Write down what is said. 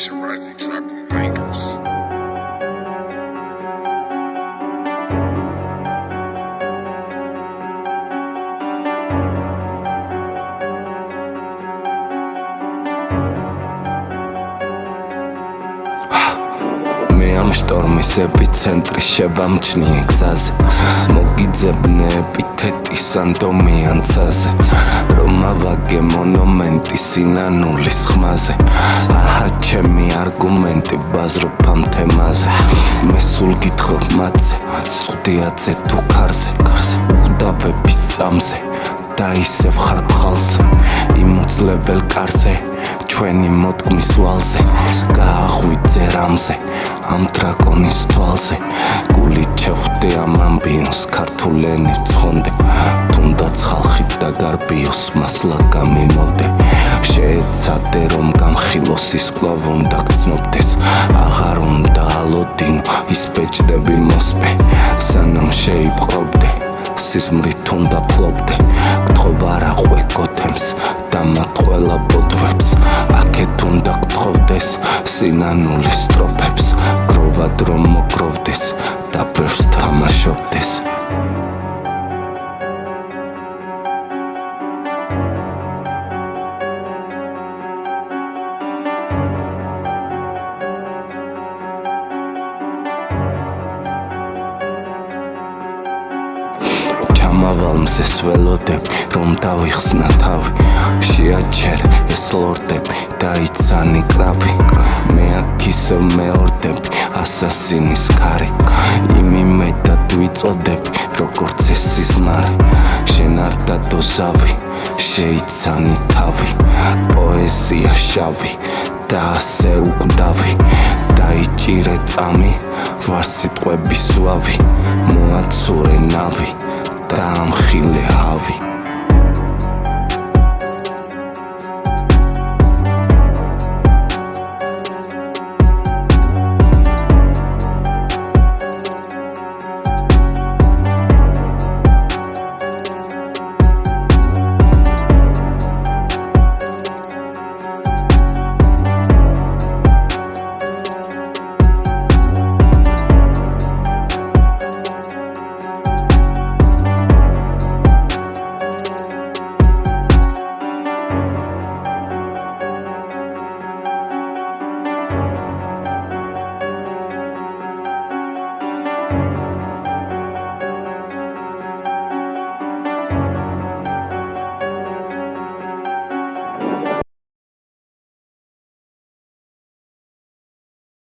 Shirazi dropping bangers. შტორმის ეპიცენტრი შევამჩნიე გზაზე მოგიძებნე ეპითეტის ანდომიან ცაზე რომ ავაგე მონომენტი სინანულის ხმაზე აჰა ჩემი არგუმენტი ბაზრობ ამ თემაზე მე სულ გითხრობ მათზე წვდიაძე თუ ქარზე უდავების წამზე და ისევ ხარ ბხალზე იმ უძლებელ კარზე ჩვენი მოდგმის ვალზე გააღვიძე რამზე ამ დრაკონის თვალზე გული ჩევხდე ამ ამბიონს ქართულ ენით ცხონდე თუნდაც ხალხით დაგარბიოს მასლა გამიმოვდე შეეცადე რომ გამხილოს ის კვლავ უნდა გცნობდეს აღარ უნდა ალოდინო ის ბეჭდები მოსპე სანამ შეიპყრობდე სიზმრით უნდა ფლობდე გთხოვ არა ყვეკოთემს და მათ ყველა ბოდვებს აქეთ უნდა გთხოვდეს სინანულის სტროფებს გროვად რომ მოგროვდეს და ბევრს თამაშობდეს მავალმზეს ველოდები რომ დავიხსნა თავი შეაჩერე ეს ლორდები დაიცანი კრავი მე აქ ისევ მეორდები ასასინის ქარი იმედად ვიწოდები როგორც ეს სიზმარი შენ არ დადოზავი შეიცანი თავი პოეზია შავი და ასე უკვდავი დაიჭირე წამი ვარ სიტყვების ზვავი მოაცურე ნავი და ამხილე ავი